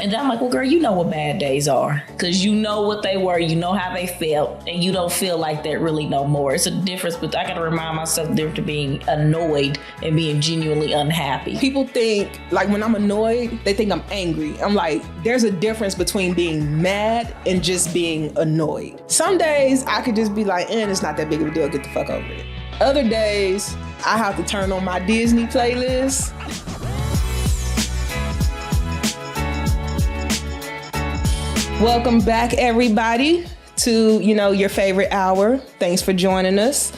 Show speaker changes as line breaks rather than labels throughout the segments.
And then I'm like, well, girl, you know what bad days are. Because you know what they were. You know how they felt. And you don't feel like that really no more. It's a difference. But I got to remind myself the difference being annoyed and being genuinely unhappy.
People think, like, when I'm annoyed, they think I'm angry. I'm like, there's a difference between being mad and just being annoyed. Some days I could just be like, it's not that big of a deal. Get the fuck over it. Other days, I have to turn on my Disney playlist. Welcome back, everybody, to, your favorite hour. Thanks for joining us.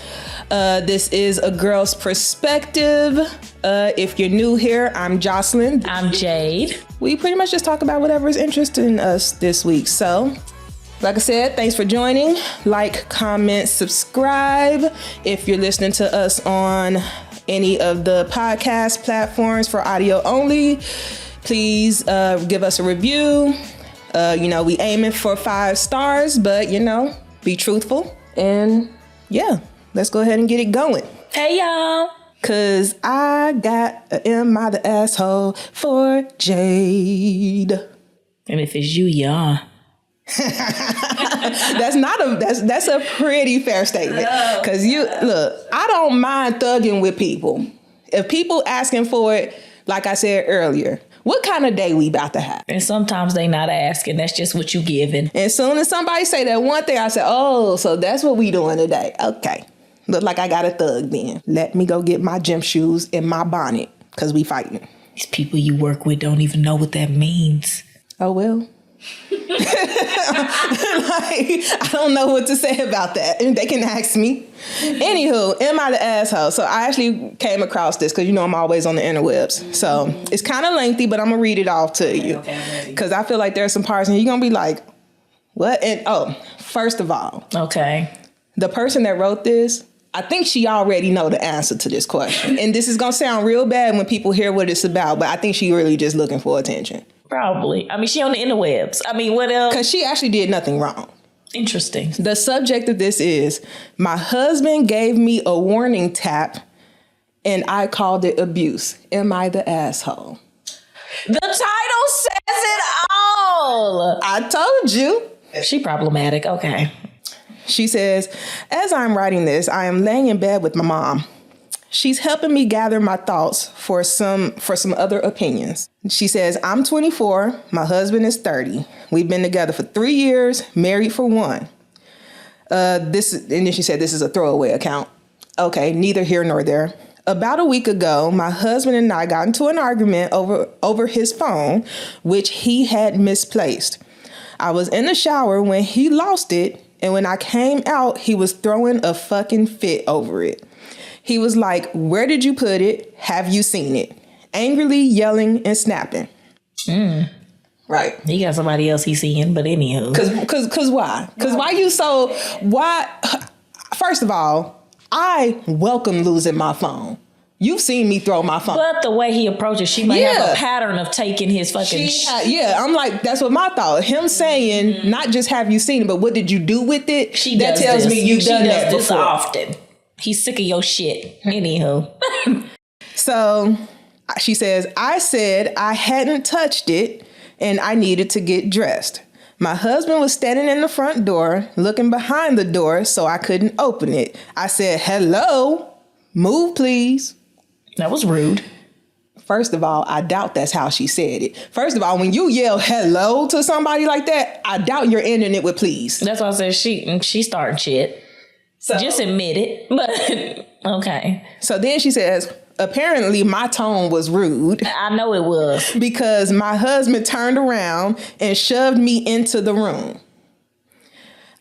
This is A Girl's Perspective. If you're new here, I'm Jocelyn.
I'm Jade.
We pretty much just talk about whatever is interesting us this week. So, like I said, thanks for joining. Like, comment, subscribe. If you're listening to us on any of the podcast platforms for audio only, please give us a review. We aiming for 5 stars, but, be truthful. And yeah, let's go ahead and get it going.
Hey, y'all.
Cause I got a am I the asshole for Jade.
And if it's you, yeah.
That's a pretty fair statement. Cause I don't mind thugging with people. If people asking for it, like I said earlier, what kind of day we about to have?
And sometimes they not asking. That's just what you giving.
And as soon as somebody say that one thing, I say, oh, so that's what we doing today. Okay. Look like I got a thug then. Let me go get my gym shoes and my bonnet, because we fighting.
These people you work with don't even know what that means.
Oh, well. I don't know what to say about that. They can ask me. Anywho, am I the asshole? So I actually came across this because I'm always on the interwebs. So it's kind of lengthy, but I'm gonna read it off to you because I feel like there's some parts and you're gonna be like, what? And first of all,
okay,
the person that wrote this, I think she already know the answer to this question. And this is gonna sound real bad when people hear what it's about, but I think she really just looking for attention.
Probably. I mean, she on the interwebs. I mean, what else?
Because she actually did nothing wrong.
Interesting. The
subject of this is, my husband gave me a warning tap and I called it abuse. Am I the asshole?
The title says it all.
I told you.
She problematic. Okay.
She says, as I'm writing this, I am laying in bed with my mom. She's helping me gather my thoughts for some other opinions. She says, I'm 24. My husband is 30. We've been together for 3 years, married for 1. And then she said, this is a throwaway account. Okay, neither here nor there. About a week ago, my husband and I got into an argument over his phone, which he had misplaced. I was in the shower when he lost it, and when I came out, he was throwing a fucking fit over it. He was like, where did you put it? Have you seen it? Angrily yelling and snapping. Right.
He got somebody else he's seeing, but anywho.
Cause why? Why? First of all, I welcome losing my phone. You've seen me throw my phone.
But the way he approaches, she might have a pattern of taking his fucking
I'm like, that's what my thought. Him saying, not just have you seen it, but what did you do with it? That tells me you've done that before.
This often. He's sick of your shit. Anywho.
So she says, I said I hadn't touched it and I needed to get dressed. My husband was standing in the front door, looking behind the door, so I couldn't open it. I said, hello, move, please.
That was rude.
First of all, I doubt that's how she said it. First of all, when you yell hello to somebody like that, I doubt you're ending it with please.
That's why I said she starting shit. So, just admit it. But okay.
So then she says, apparently my tone was rude.
I know it was.
Because my husband turned around and shoved me into the room.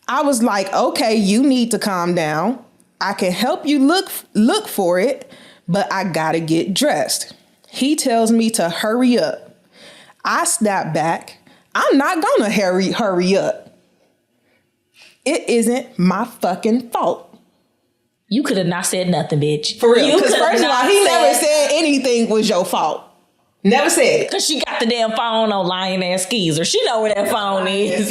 I was like, okay, you need to calm down. I can help you look for it, but I gotta get dressed. He tells me to hurry up. I snap back. I'm not gonna hurry up. It isn't my fucking fault.
You could have not said nothing, bitch.
For real. Because first of all, he never said anything was your fault. Never said it.
Because she got the damn phone on lying ass skeezer. She know where that phone is.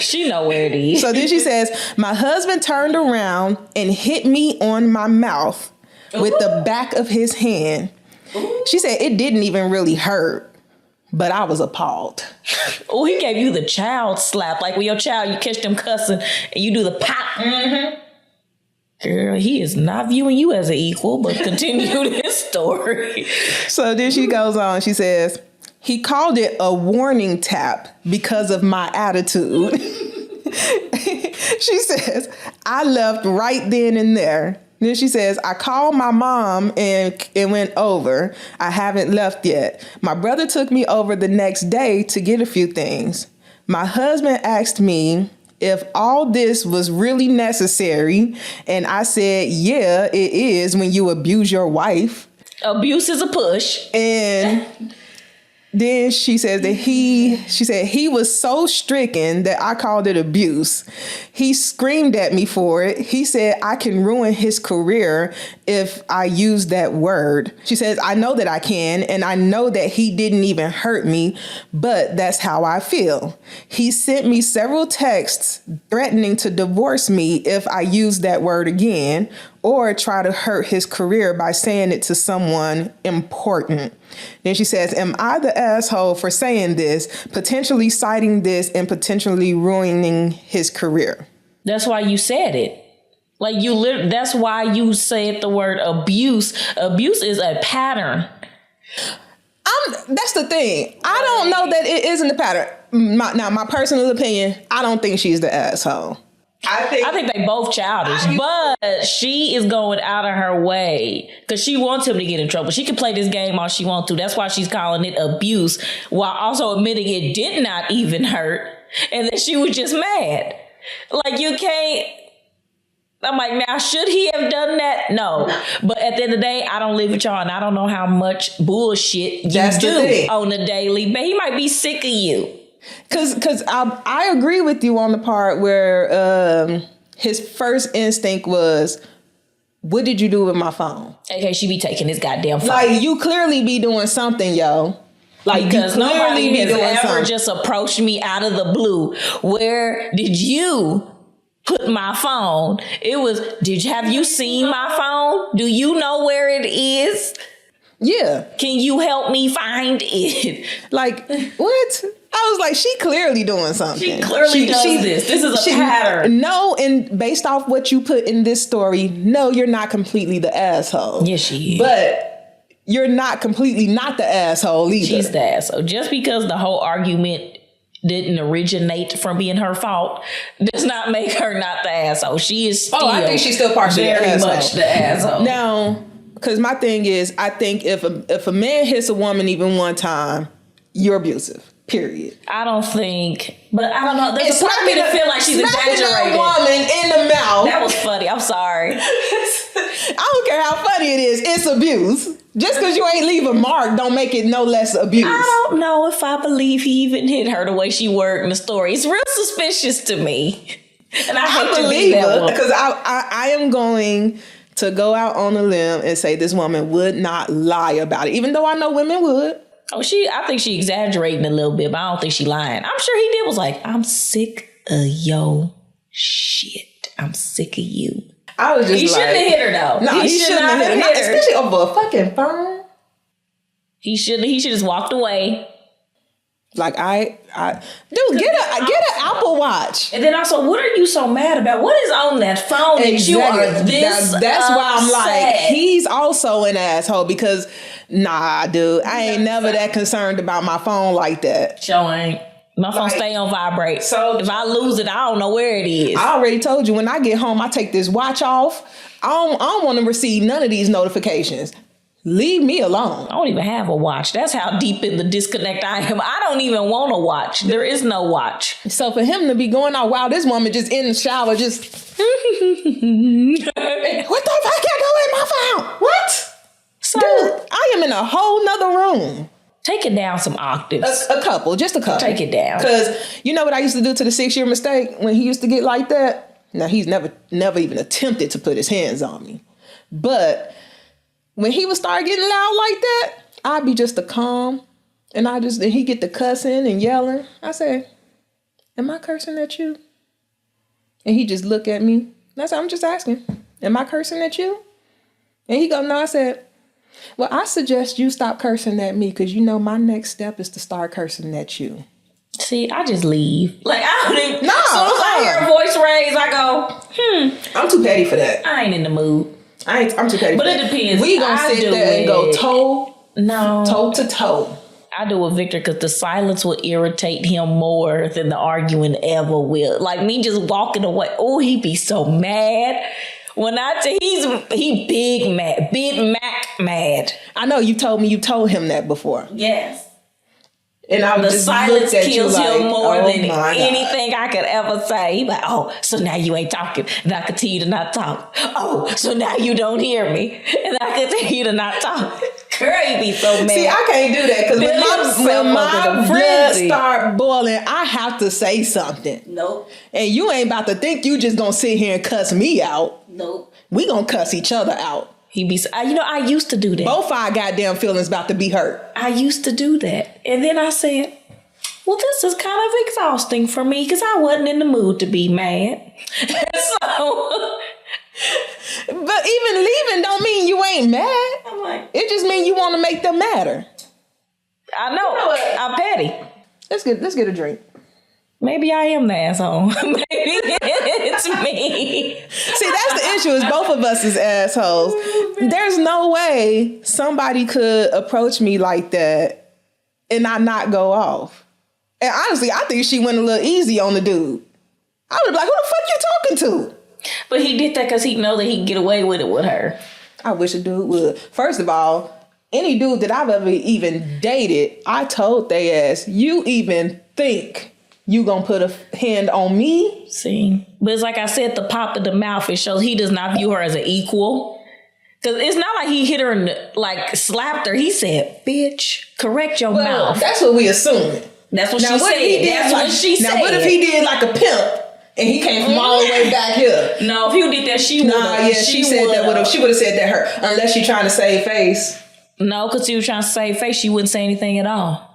She know where it is.
So then she says, my husband turned around and hit me on my mouth with the back of his hand. She said it didn't even really hurt. but I was appalled.
Oh, he gave you the child slap. Like with your child, you catch them cussing and you do the pop. Mm-hmm. Girl, he is not viewing you as an equal, but continue this story.
So then she goes on. She says, he called it a warning tap because of my attitude. She says, I left right then and there. Then she says, I called my mom and went over. I haven't left yet. My brother took me over the next day to get a few things. My husband asked me if all this was really necessary. And I said, yeah, it is when you abuse your wife.
Abuse is a push.
And then she says that she said he was so stricken that I called it abuse. He screamed at me for it. He said I can ruin his career if I use that word. She says, I know that I can, and I know that he didn't even hurt me, but that's how I feel. He sent me several texts threatening to divorce me if I use that word again, or try to hurt his career by saying it to someone important. Then she says, am I the asshole for saying this, potentially citing this, and potentially ruining his career?
That's why you said it. Like that's why you said the word abuse. Abuse is a pattern.
That's the thing. I don't know that it isn't a pattern. My personal opinion, I don't think she's the asshole. I
think they both childish, but she is going out of her way because she wants him to get in trouble. She can play this game all she wants to. That's why she's calling it abuse while also admitting it did not even hurt and that she was just mad. Like, you can't. I'm like, now, should he have done that? No. But at the end of the day, I don't live with y'all and I don't know how much bullshit you do on a daily. But he might be sick of you.
Because I agree with you on the part where his first instinct was, what did you do with my phone?
Okay, she be taking his goddamn phone.
Like, you clearly be doing something, yo. Like,
because nobody has ever just approached me out of the blue. Where did you put my phone? It was, have you seen my phone? Do you know where it is?
Yeah.
Can you help me find it?
Like, what? I was like, she clearly doing something.
She clearly does this. This is a pattern.
No, and based off what you put in this story, no, you're not completely the asshole.
Yes, she is.
But you're not completely not the asshole either.
She's the asshole. Just because the whole argument didn't originate from being her fault does not make her not the asshole. She is still.
I think she's still partially
very much the asshole.
Now, because my thing is, I think if a man hits a woman even one time, you're abusive. Period.
I don't think, but I don't know. There's a part of me that feel like she's exaggerating.
That woman in the mouth.
That was funny. I'm sorry.
I don't care how funny it is. It's abuse. Just because you ain't leave a mark don't make it no less abuse.
I don't know if I believe he even hit her the way she worked in the story. It's real suspicious to me. And I hate to believe that one.
Because I am going to go out on a limb and say this woman would not lie about it, even though I know women would.
Oh, I think she exaggerating a little bit, but I don't think she lying. I'm sure he did was like, I'm sick of yo shit. I'm sick of you.
I was just
he shouldn't have hit her though.
No, he shouldn't have hit her. Especially over a fucking phone.
He should just walked away.
Like dude, get an Apple Watch.
And then also, what are you so mad about? What is on that phone that you are this
That's why I'm like, he's also an asshole because, nah, dude, I ain't never that concerned about my phone like that.
Sure ain't. My phone stay on vibrate. So if I lose it, I don't know where it is.
I already told you, when I get home, I take this watch off. I don't want to receive none of these notifications. Leave me alone.
I don't even have a watch. That's how deep in the disconnect I am. I don't even want a watch. There is no watch.
So for him to be going out, wow, this woman just in the shower, just what the fuck I go in my phone? What?
Sir,
dude, I am in a whole nother room.
Take it down some octaves.
A couple. Take it down. Because you know what I used to do to the 6-year mistake when he used to get like that? Now, he's never even attempted to put his hands on me. But when he would start getting loud like that, I'd be just a calm. And he get the cussing and yelling. I say, am I cursing at you? And he just look at me. And I said, I'm just asking, am I cursing at you? And he go, no. I said, Well, I suggest you stop cursing at me because you know my next step is to start cursing at you.
See, I just leave. Like, I don't even...
No.
As soon as I hear a voice raise, I go,
I'm too petty for that.
I ain't in the mood.
I'm too petty
But
for
it
that.
depends.
We gonna sit there and go toe to toe.
I do with Victor because the silence will irritate him more than the arguing ever will. Like me just walking away. Oh, he be so mad. When I say he big mad, Big Mac mad.
I know you told me you told him that before.
Yes.
And I
the
just
silence
looked at
kills
you like,
him more than
my God.
anything I could ever say. He like, oh, so now you ain't talking, and I continue to not talk. Oh, so now you don't hear me, and I continue to not talk. Girl, you be so mad.
See, I can't do that because when my blood start boiling, I have to say something.
Nope.
And you ain't about to think you just gonna sit here and cuss me out.
Nope.
We gonna cuss each other out.
He be, I used to do that.
Both our goddamn feelings about to be hurt.
I used to do that. And then I said, well, this is kind of exhausting for me because I wasn't in the mood to be mad. So...
But even leaving don't mean you ain't mad.
I'm like...
It just means you want to make them matter.
I know. I'm petty.
Let's get a drink.
Maybe I am the asshole. Maybe it's me.
See, that's the issue is both of us is assholes. There's no way somebody could approach me like that and I not go off. And honestly, I think she went a little easy on the dude. I would be like, who the fuck you talking to?
But he did that because he know that he can get away with it with her.
I wish a dude would. First of all, any dude that I've ever even dated, I told they ass, you even think you gonna put a hand on me?
See? But it's like I said, the pop of the mouth, it shows he does not view her as an equal. Because it's not like he hit her and like slapped her. He said, bitch, correct your mouth.
That's what we assuming.
That's what she said. That's what she said.
Now, what if he did like a pimp and he came from all the way back here?
No, if he did that, she would have.
Nah, yeah, she said that. She would have said that her, unless she trying to save face.
No, because she was trying to save face. She wouldn't say anything at all.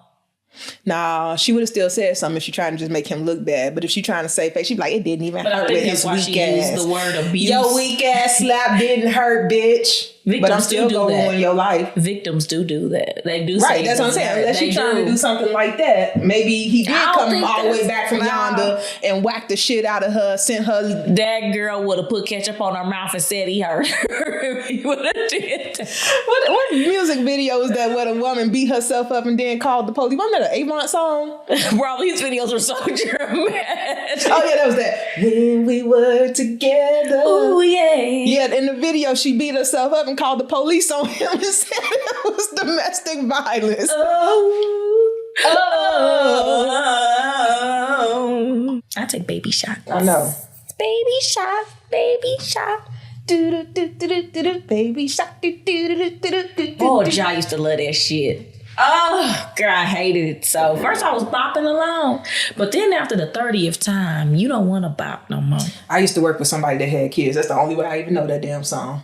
Nah, she would have still said something if she trying to just make him look bad. But if she trying to save face, she'd be like, it didn't even hurt with his weak ass.
Used the word abuse.
Your weak ass slap didn't hurt, bitch.
Victims
but I'm still going to ruin your life.
Victims do that. They do.
Right, that's what I'm saying. Unless she trying to do something like that. Maybe he did come all the way back from yonder and whacked the shit out of her, sent her.
That girl would have put ketchup on her mouth and said he hurt her. He would have did that.
What music video is that where a woman beat herself up and then called the police? Wasn't that an Avon song?
Bro, these videos were so dramatic.
Oh yeah, that was that. When we were together.
Oh yeah.
Yeah, in the video she beat herself up and called the police on him and said it was domestic violence.
Oh. I take baby shots.
I know.
Baby shot, baby shot.
Baby shot.
Oh, I used to love that shit. Oh, girl, I hated it so. First I was bopping along, but then after the 30th time, you don't want to bop no more.
I used to work with somebody that had kids. That's the only way I even know that damn song.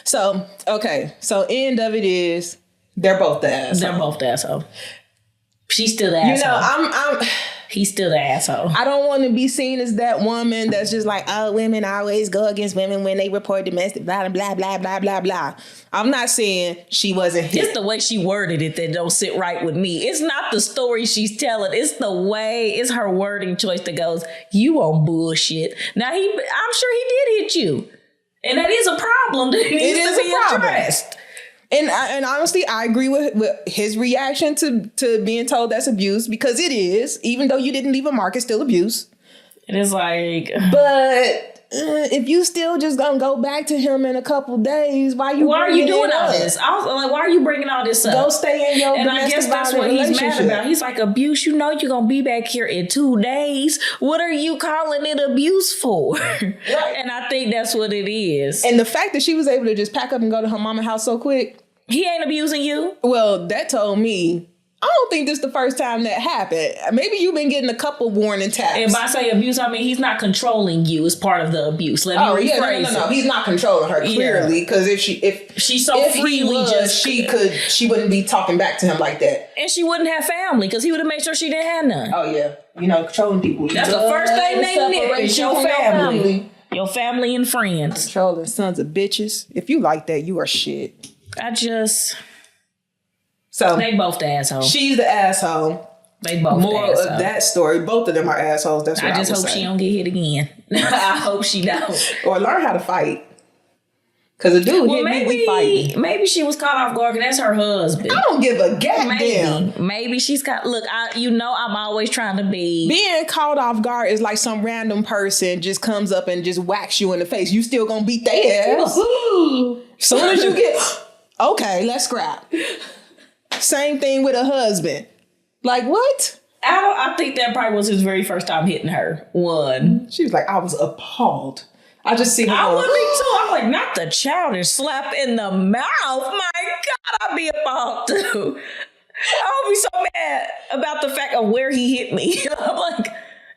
So, okay. So, end of it is they're both the asshole.
They're both the asshole. She's still the asshole.
I'm
He's still the asshole.
I don't want to be seen as that woman that's just like, oh, women always go against women when they report domestic violence, blah, blah, blah, blah, blah. I'm not saying she wasn't hit.
It's the way she worded it that don't sit right with me. It's not the story she's telling. It's the way, it's her wording choice that goes, you on bullshit. Now, I'm sure he did hit you. And that is a problem that needs to be addressed.
And honestly, I agree with his reaction to being told that's abuse, because it is. Even though you didn't leave a mark, it's still abuse.
It is like...
But if you still just gonna go back to him in a couple days, why are you doing all this?
I was like, why are you bringing all this up?
Go stay in your
and I guess that's what he's mad about. He's like, abuse, you know you're gonna be back here in 2 days. What are you calling it abuse for? Right. And I think that's what it is.
And the fact that she was able to just pack up and go to her mama's house so quick.
He ain't abusing you.
Well, that told me, I don't think this is the first time that happened. Maybe you've been getting a couple warning taps.
And by say abuse, I mean he's not controlling you as part of the abuse. Let me rephrase it.
No. He's not controlling her clearly, because if
she's so freely
she wouldn't be talking back to him like that,
and she wouldn't have family because he would have made sure she didn't have none.
Oh yeah, controlling people.
That's the first thing they nip is your family. Your family and friends.
Controlling sons of bitches. If you like that, you are shit. So
they both the assholes.
She's the asshole.
They both
More of that story. Both of them are assholes. That's what I just hope
she don't get hit again. I hope she don't.
Or learn how to fight. Because a dude hit me, we fighting.
Maybe she was caught off guard because that's her husband.
I don't give a goddamn.
Maybe she's got. Look, I'm always trying to be.
Being caught off guard is like some random person just comes up and just whacks you in the face. You still gonna beat their ass. Soon as you get, okay, let's scrap. Same thing with a husband. Like what?
I think that probably was his very first time hitting her. One.
She was like, I was appalled. I just see her.
I would be too. I'm like, not the childish slap in the mouth. My God, I'd be appalled too. I would be so mad about the fact of where he hit me. I'm like,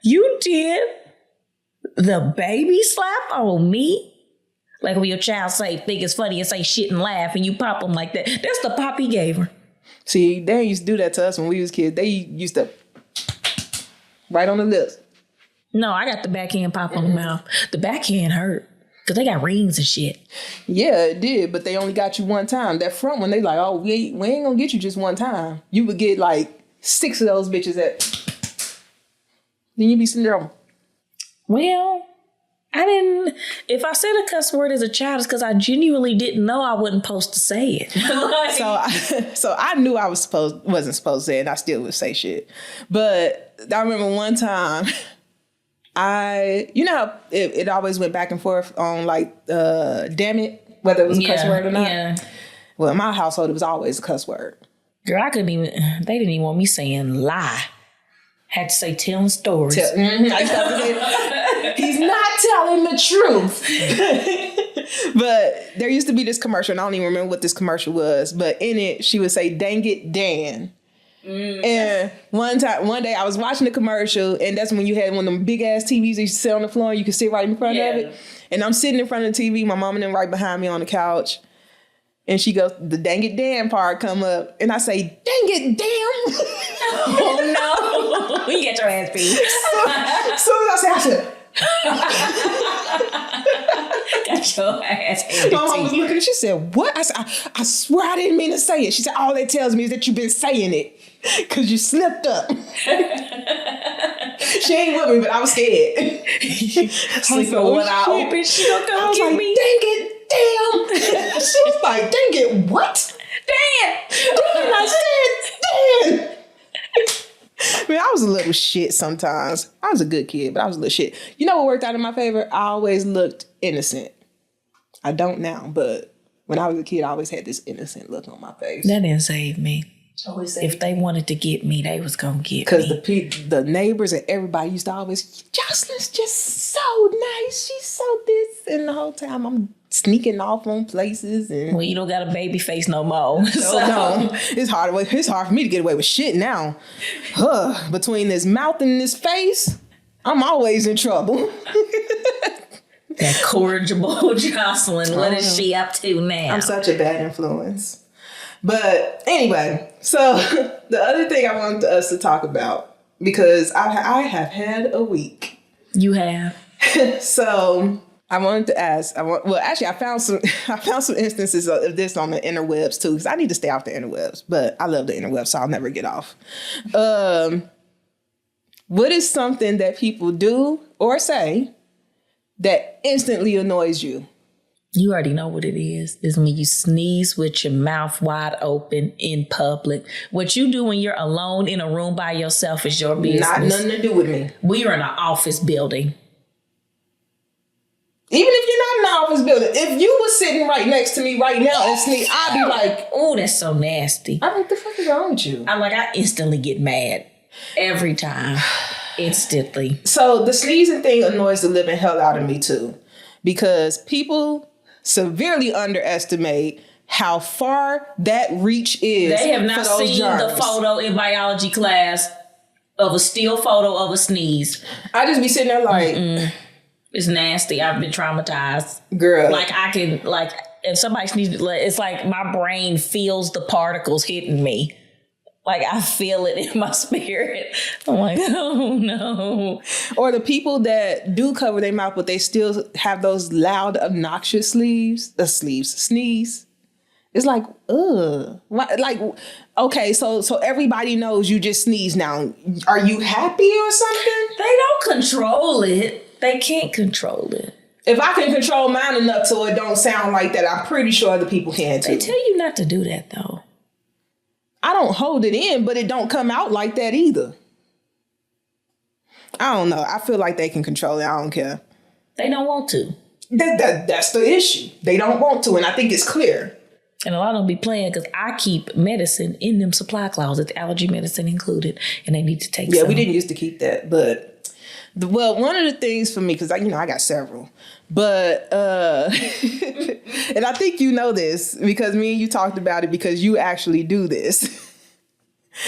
you did the baby slap on me? Like when your child think it's funny and say shit and laugh and you pop them like that. That's the pop he gave her.
See, they used to do that to us when we was kids. They used to right on the lips.
No, I got the backhand pop on the mouth. The backhand hurt because they got rings and shit.
Yeah, it did, but they only got you one time. That front one, they like, oh, we ain't gonna get you just one time. You would get like 6 of those bitches then you be sitting there.
Well, I didn't. If I said a cuss word as a child, it's because I genuinely didn't know I wasn't supposed to say it.
So I knew I wasn't supposed to say it, and I still would say shit. But I remember one time. You know how it always went back and forth on like, damn it, whether it was a cuss word or not? Yeah. Well, in my household, it was always a cuss word.
Girl, they didn't even want me saying lie. Had to say telling stories.
I used to have to say, he's not telling the truth. But there used to be this commercial, and I don't even remember what this commercial was, but in it, she would say, dang it, Dan. And one day I was watching the commercial, and that's when you had one of them big ass TVs you sit on the floor and you could sit right in front of it. And I'm sitting in front of the TV, my mom and them right behind me on the couch. And she goes, the dang it damn part come up, and I say, dang it damn.
Oh no. You get your ass beat.
So as I said,
got your ass beat.
My mom was looking, and she said, what? I said, I swear I didn't mean to say it. She said, all that tells me is that you've been saying it. Because you slipped up. She ain't with me, but I was scared.
Sleeping with one eye open. She don't come get me.
Dang it, damn. She was like, dang it, what?
Damn.
I said, damn. Man, I was a little shit sometimes. I was a good kid, but I was a little shit. You know what worked out in my favor? I always looked innocent. I don't now, but when I was a kid, I always had this innocent look on my face.
That didn't save me. If they wanted to get me, they was gonna get me.
Because the neighbors and everybody used to always, Jocelyn's just so nice. She's so this. And the whole time I'm sneaking off on places. And
well, you don't got a baby face no more.
No. It's hard for me to get away with shit now. Between this mouth and this face, I'm always in trouble.
That corrigible Jocelyn. What is she up to now?
I'm such a bad influence. But anyway, so the other thing I wanted us to talk about, because I have had a week.
You have.
So I wanted to ask. I found some instances of this on the interwebs too, because I need to stay off the interwebs. But I love the interwebs, so I'll never get off. What is something that people do or say that instantly annoys you?
You already know what it is. It's when you sneeze with your mouth wide open in public. What you do when you're alone in a room by yourself is your business.
Not nothing to do with me.
We are in an office building.
Even if you're not in an office building, if you were sitting right next to me right now and sneeze, I'd be like,
oh, that's so nasty.
I'm like, the fuck is wrong with you?
I instantly get mad. Every time. Instantly.
So the sneezing thing annoys the living hell out of me too. Because people severely underestimate how far that reach is.
They have not seen
germs.
The photo in biology class of a still photo of a sneeze.
I just be sitting there like,
it's nasty. I've been traumatized.
Girl.
If somebody sneezes, it's like my brain feels the particles hitting me. Like, I feel it in my spirit. I'm like, oh no.
Or the people that do cover their mouth, but they still have those loud, obnoxious sneeze. It's like, ugh. Like, okay, so everybody knows you just sneeze now. Are you happy or something?
They don't control it. They can't control it.
If I can control mine enough so it don't sound like that, I'm pretty sure other people can too.
They tell you not to do that, though.
I don't hold it in, but it don't come out like that either. I don't know. I feel like they can control it. I don't care.
They don't want to.
That's the issue. They don't want to, and I think it's clear.
And a lot of them be playing because I keep medicine in them supply closets, allergy medicine included, and they need to take some.
We didn't used to keep that, but one of the things for me, because I got several, but and I think you know this because me and you talked about it because you actually do this.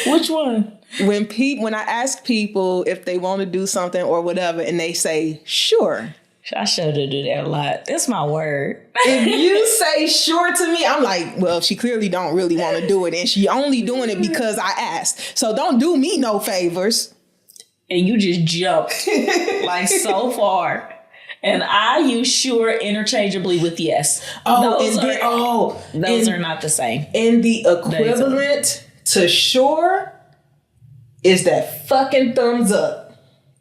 Which one?
When I ask people if they want to do something or whatever, and they say sure.
I sure do that a lot. That's my word.
If you say sure to me, I'm like, well, she clearly don't really want to do it, and she only doing it because I asked. So don't do me no favors.
And you just jumped like so far. And I use sure interchangeably with yes. Those are not the same.
And the equivalent to sure is that fucking thumbs up.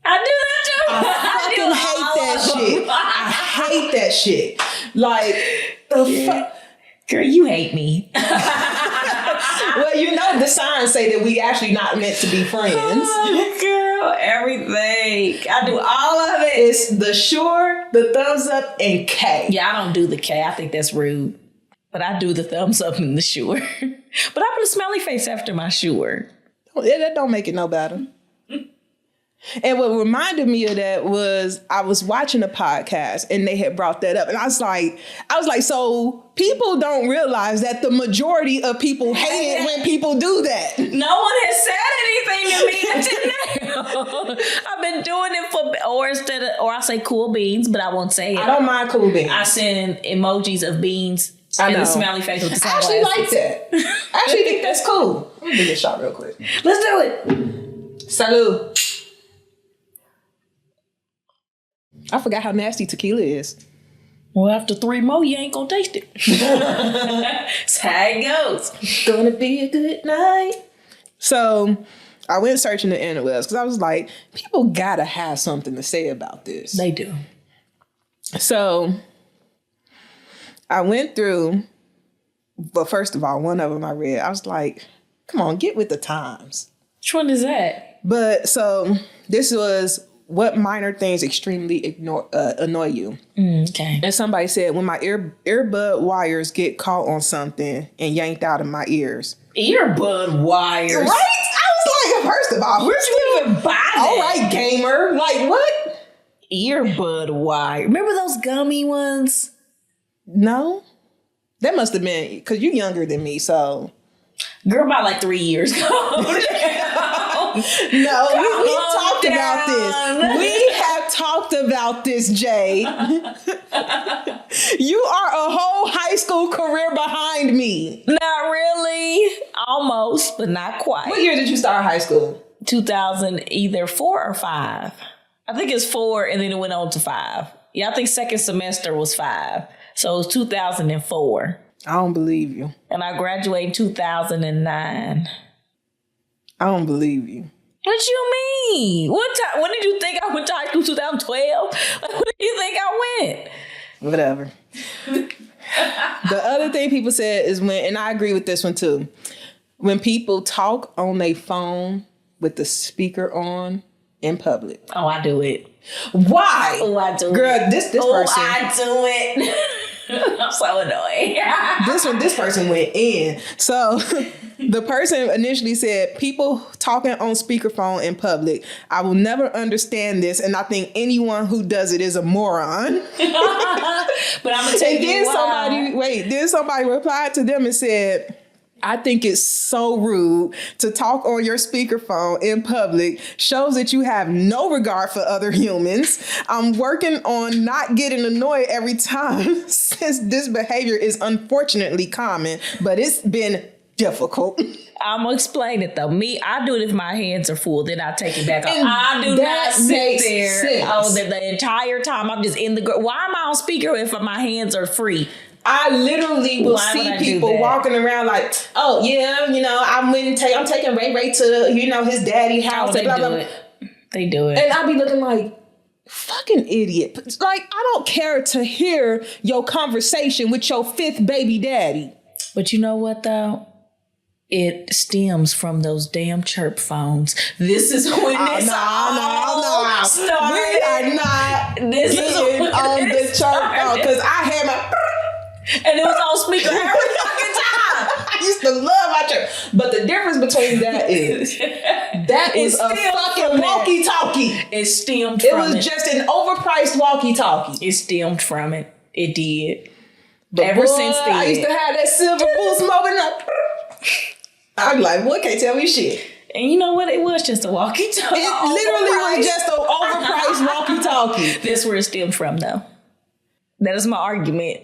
I do that too.
I fucking hate that shit. I hate that shit. Like, the fuck.
Girl, you hate me.
Well, you know the signs say that we actually not meant to be friends.
Oh, girl, everything. I do all of it.
It's the sure, the thumbs up, and K.
Yeah, I don't do the K. I think that's rude. But I do the thumbs up and the sure. But I put a smiley face after my sure.
That don't make it no better. And what reminded me of that was I was watching a podcast and they had brought that up. And I was like, so people don't realize that the majority of people hate it when people do that.
No one has said anything to me until now. I've been doing it or I say cool beans, but I won't say it.
I don't mind cool beans.
I send emojis of beans and the smiley face with the sunglasses.
I actually like that. I actually think that's cool. Let me do this shot real quick.
Let's do it.
Salud. I forgot how nasty tequila is.
Well, after 3 more, you ain't gonna taste it. That's how it goes.
Gonna be a good night. So I went searching the interwebs because I was like, people gotta have something to say about this.
They do.
So I went through, but first of all, one of them I read, I was like, come on, get with the times.
Which one is that?
But so this was what minor things extremely annoy you.
Okay.
And somebody said, when my earbud wires get caught on something and yanked out of my ears.
Earbud wires?
Right? I was like, first of all,
where'd you even buy that?
All right, gamer. Like, what?
Earbud wire. Remember those gummy ones?
No. That must have been, because you're younger than me, so.
Girl, about like 3 years ago.
No, we talked about this. We have talked about this, Jay. You are a whole high school career behind me.
Not really. Almost, but not quite.
What year did you start high school?
2000, either 4 or 5. I think it's 4 and then it went on to 5. Yeah, I think second semester was 5. So it was 2004.
I don't believe you.
And I graduated in 2009.
I don't believe you.
What you mean? When did you think I went to high school? 2012? Like, when did you think I went?
Whatever. The other thing people said is when, and I agree with this one too, when people talk on their phone with the speaker on in public.
Oh, I do it.
Why?
Oh, I do
Girl,
it.
this person.
I do it. I'm so annoyed.
This person went in. So the person initially said, people talking on speakerphone in public, I will never understand this, and I think anyone who does it is a moron.
But I'm gonna tell you why.
Then somebody replied to them and said, I think it's so rude to talk on your speakerphone in public. Shows that you have no regard for other humans. I'm working on not getting annoyed every time since this behavior is unfortunately common, but it's been difficult.
I'm gonna explain it though. I do it if my hands are full, then I take it back off.
And
I do
that
not sit
makes
there
sense.
the entire time. I'm just in the. Why am I on speaker if my hands are free?
I literally will see people walking around like, oh yeah, I'm taking Ray to his daddy house.
They do it. They do it,
and I'll be looking like, fucking idiot. Like, I don't care to hear your conversation with your fifth baby daddy.
But you know what though? It stems from those damn chirp phones. This is when this all started.
We are not getting on the chirp phone because I had my
and it was on speaker every fucking time.
I used to love my chirp. But the difference between that is that is a fucking walkie-talkie.
It stemmed
from
it.
It was just an overpriced walkie-talkie.
It stemmed from it. It did.
But
ever since then.
I used to have that silver boost moment up. I'm like, boy, can't tell me shit.
And you know what? It was just a walkie-talkie.
It literally was just an overpriced walkie-talkie.
That's where it stemmed from, though. That is my argument.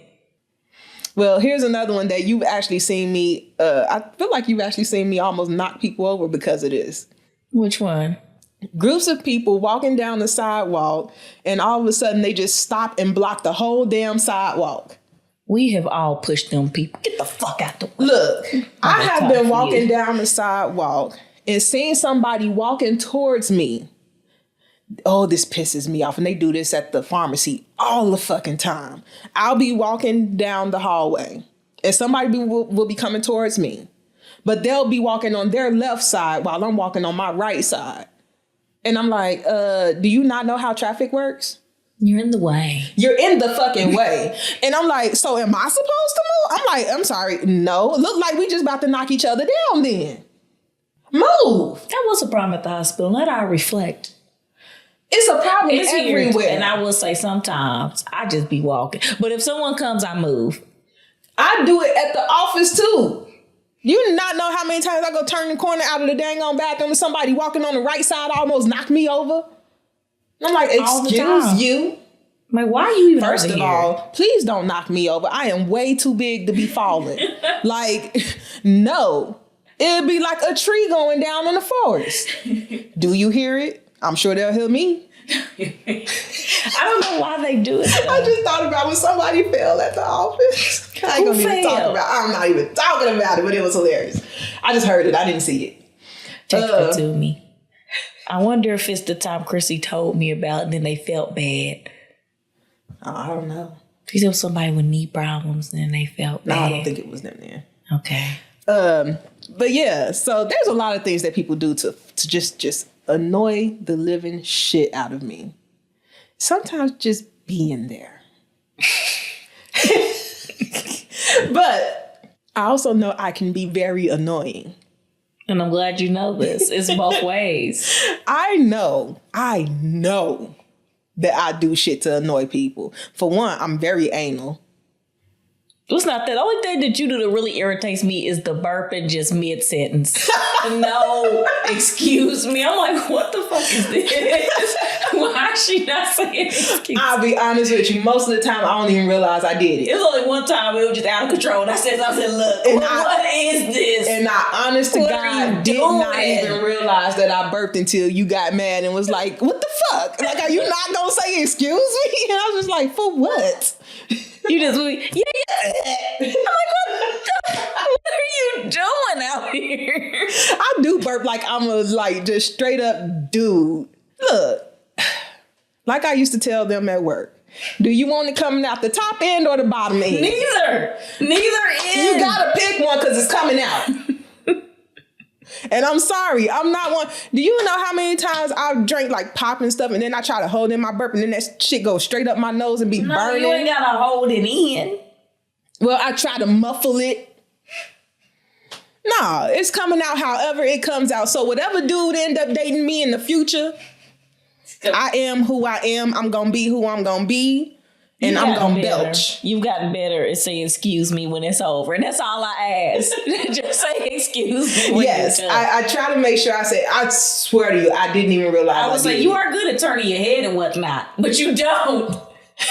Well, here's another one that you've actually seen me. I feel like you've actually seen me almost knock people over because of this.
Which one?
Groups of people walking down the sidewalk, and all of a sudden they just stop and block the whole damn sidewalk.
We have all pushed them people. Get the fuck out the way.
Look, I have been walking down the sidewalk and seeing somebody walking towards me. Oh, this pisses me off. And they do this at the pharmacy all the fucking time. I'll be walking down the hallway and somebody will be coming towards me. But they'll be walking on their left side while I'm walking on my right side. And I'm like, do you not know how traffic works?
You're in the way.
You're in the fucking way. And I'm like, so am I supposed to move? I'm like, I'm sorry. No. Look like we just about to knock each other down then. Move.
That was a problem at the hospital. Let I reflect.
It's a problem everywhere.
And I will say sometimes I just be walking. But if someone comes, I move.
I do it at the office too. You do not know how many times I go turn the corner out of the dang on bathroom and somebody walking on the right side almost knocked me over. I'm like, excuse you.
Like, why are you even
First of all, please don't knock me over. I am way too big to be falling. Like, no. It'd be like a tree going down in the forest. Do you hear it? I'm sure they'll hear me.
I don't know why they do it, though.
I just thought about when somebody fell at the office. I ain't gonna even talk about it. I'm not even talking about it, but it was hilarious. I just heard it. I didn't see it.
Text it to me. I wonder if it's the time Chrissy told me about and then they felt bad.
Oh, I don't know.
She said it was somebody with knee problems and then they felt bad.
No, I don't think it was them then.
Okay.
But yeah, so there's a lot of things that people do to just annoy the living shit out of me. Sometimes just being there. But I also know I can be very annoying.
And I'm glad you know this. It's both ways.
I know that I do shit to annoy people. For one, I'm very anal.
It's not that. The only thing that you do that really irritates me is the burping just mid-sentence. No, excuse me. I'm like, what the fuck is this? Why is she not saying excuse?
I'll be honest with you. Most of the time, I don't even realize I did it.
It was only one time it was just out of control. And I said, look, what is this?
And I, honest to God, did not even realize that I burped until you got mad and was like, what the fuck? Like, are you not going to say excuse me? And I was just like, for what?
You just, yeah. I'm like, what are you doing out here?
I do burp like I'm just straight up dude. Look, like I used to tell them at work, do you want it coming out the top end or the bottom end?
Neither end.
You gotta pick one because it's coming out. And I'm sorry, I'm not one. Do you know how many times I've drank like pop and stuff and then I try to hold in my burp and then that shit goes straight up my nose and be burning?
You ain't gotta hold it in.
Well, I try to muffle it. Nah, it's coming out however it comes out. So whatever dude end up dating me in the future, I am who I am. I'm gonna be who I'm gonna be. And I'm gonna belch.
You've gotten better at saying excuse me when it's over. And that's all I ask. Just say excuse me when
yes, I try to make sure I say, I swear to you, I didn't even realize
I would say, you are good at turning your head and whatnot, but you don't.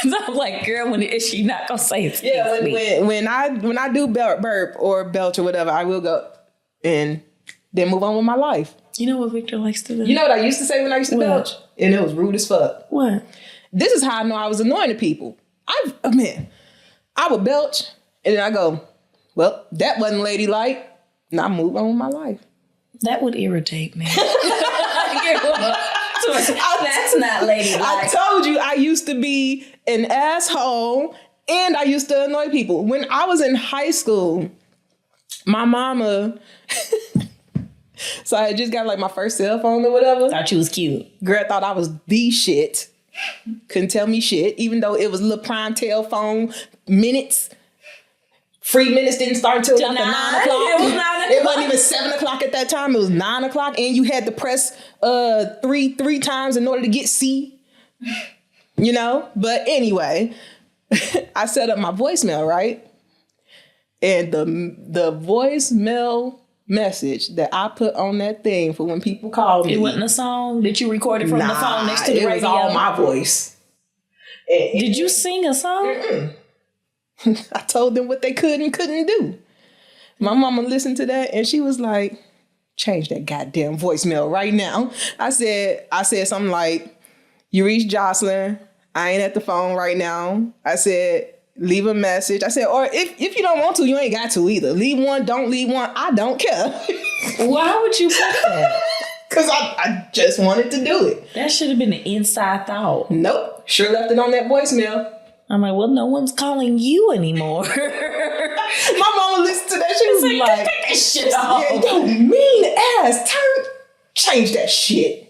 So I'm like, girl, when is she not gonna say excuse me?
When I do burp or belch or whatever, I will go, and then move on with my life.
You know what Victor likes to do?
You know what I used to say when I used to belch? And it was rude as fuck.
What?
This is how I know I was annoying to people. I would belch, and then I go, well, that wasn't ladylike. And I move on with my life.
That would irritate me. That's not ladylike.
I told you I used to be an asshole, and I used to annoy people. When I was in high school, my mama... So I had just got like my first cell phone or whatever.
Thought you was cute.
Girl thought I was the shit. Couldn't tell me shit, even though it was little prime telephone minutes. Free minutes didn't start until like 9 o'clock.
It was 9 o'clock.
It wasn't even 7 o'clock at that time. It was 9 o'clock, and you had to press three times in order to get C. You know? But anyway, I set up my voicemail, right? And the voicemail message that I put on that thing for when people call me.
It wasn't a song that you recorded from the phone next to the radio?
It was all my voice.
Did you sing a song?
I told them what they could and couldn't do. My mama listened to that and she was like, change that goddamn voicemail right now. I said something like, you reached Jocelyn. I ain't at the phone right now. I said, leave a message. I said, or if you don't want to, you ain't got to either. Leave one, don't leave one. I don't care.
Why would you put that?
Because I just wanted to do it.
That should have been an inside thought.
Nope. Sure left it on that voicemail.
I'm like, well, no one's calling you anymore.
My mama listened to that. She was like,
take that shit off.
Yeah, yo, mean ass. Change that shit.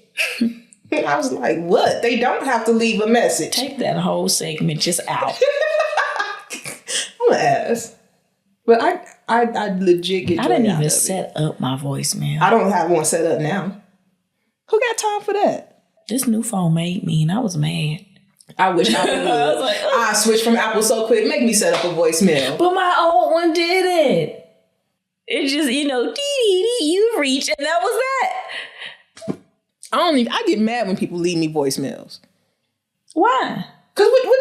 I was like, what? They don't have to leave a message.
Take that whole segment just out.
I'm an ass. But I legit get joy
I didn't
out
even
of
set up my voicemail.
I don't have one set up now. Who got time for that?
This new phone made me, and I was mad.
I wish I would.
I was like,
I switched from Apple so quick. Make me set up a voicemail.
But my old one did it. It just, dee, you reach, and that was that.
I get mad when people leave me voicemails.
Why?
Cause what?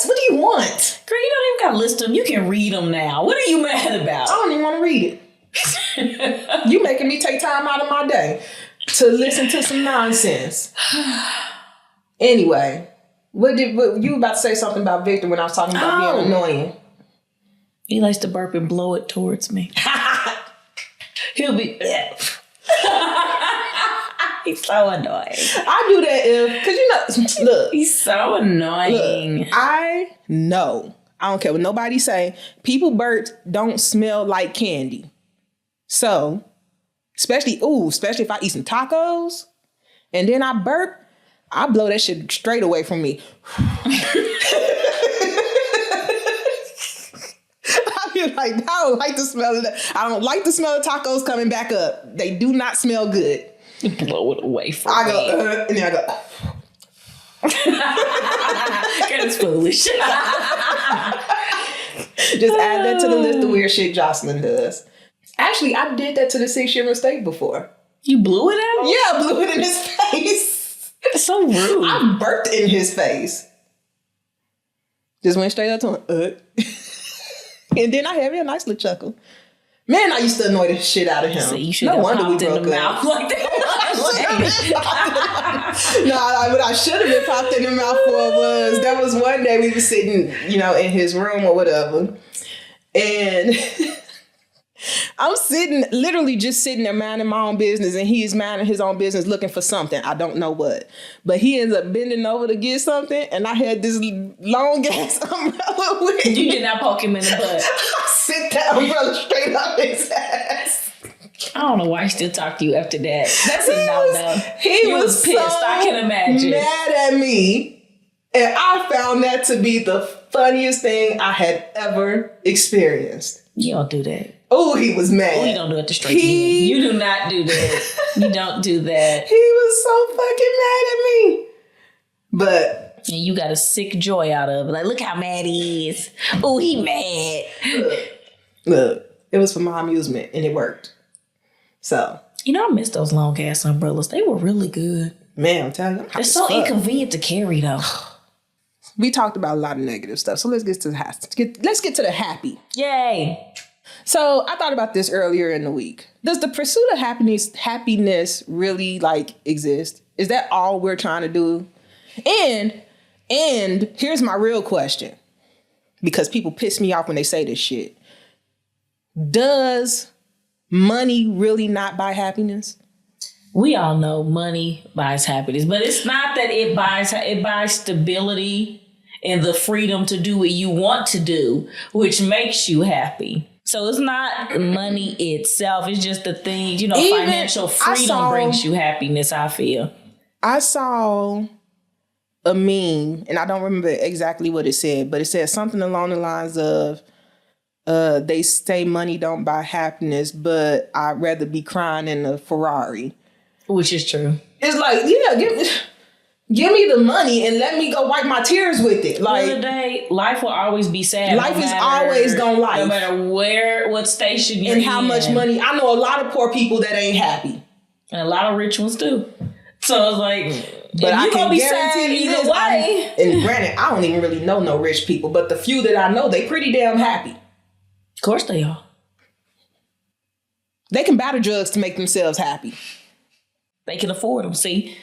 What do you want?
Girl, you don't even got to list them. You can read them now. What are you mad about?
I don't even want to read it. You making me take time out of my day to listen to some nonsense. Anyway, what you were about to say something about Victor when I was talking about being annoying.
He likes to burp and blow it towards me. He'll be... He's so annoying.
I do that because look.
He's so annoying.
Look, I know. I don't care what nobody say. People burps don't smell like candy. So, especially if I eat some tacos and then I burp, I blow that shit straight away from me. I be like, I don't like the smell of that. I don't like the smell of tacos coming back up. They do not smell good.
Blow it away from me.
I go, and then I go.
That's foolish.
Just add that to the list of weird shit Jocelyn does. Actually, I did that to the 6-year mistake before.
You blew it at him?
Yeah, I blew it in his face.
That's so rude.
I burped in his face. Just went straight up to him. And then I had me a nice little chuckle. Man, I used to annoy the shit out of him.
See, you should have popped in the mouth like that.
No, what I should have been popped in the mouth for there was one day we were sitting, in his room or whatever. And I'm literally just sitting there minding my own business, and he is minding his own business looking for something. I don't know what. But he ends up bending over to get something, and I had this long ass umbrella with me.
You did not poke him in the butt.
I sent that umbrella straight up his ass.
I don't know why he still talked to you after that. That's a no-no.
He
was pissed.
So
I can imagine.
Mad at me. And I found that to be the funniest thing I had ever experienced.
You don't do that.
Oh, he was mad.
Oh, you don't do it to straight men. You do not do that. You don't do that.
He was so fucking mad at me. But...
And you got a sick joy out of it. Like, look how mad he is. Oh, he mad.
Look, it was for my amusement, and it worked. So...
I miss those long ass umbrellas. They were really good.
Man, I'm telling you.
They're so inconvenient to carry, though.
We talked about a lot of negative stuff, so let's get to the happy.
Yay.
So I thought about this earlier in the week. Does the pursuit of happiness really like exist? Is that all we're trying to do? And here's my real question, because people piss me off when they say this shit. Does money really not buy happiness?
We all know money buys happiness, but it's not that it buys stability and the freedom to do what you want to do, which makes you happy. So it's not money itself. It's just the thing, financial freedom brings you happiness, I feel.
I saw a meme, and I don't remember exactly what it said, but it said something along the lines of, they say money don't buy happiness, but I'd rather be crying in a Ferrari.
Which is true.
It's like, give me the money and let me go wipe my tears with it. Like,
the day, life will always be sad.
Life is always gonna life.
No matter what station you're in.
And how much money. I know a lot of poor people that ain't happy.
And a lot of rich ones too. So it's like,
but I can
be
guarantee you
either way.
And granted, I don't even really know no rich people, but the few that I know, they pretty damn happy.
Of course they are.
They can buy the drugs to make themselves happy.
They can afford them, see?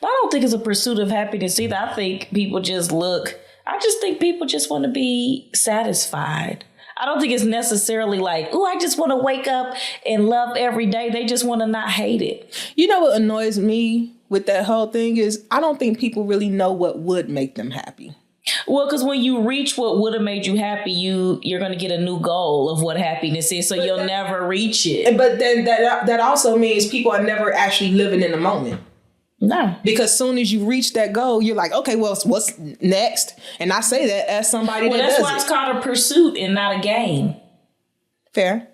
But I don't think it's a pursuit of happiness either. I think people just I just think people just want to be satisfied. I don't think it's necessarily like, I just want to wake up and love every day. They just want to not hate it.
You know what annoys me with that whole thing is I don't think people really know what would make them happy.
Well, because when you reach what would have made you happy, you're going to get a new goal of what happiness is, so you'll never reach it.
But then that also means people are never actually living in the moment.
No.
Because soon as you reach that goal, you're like, okay, well, what's next? And I say that as somebody that does it.
That's why it's called a pursuit and not a game.
Fair.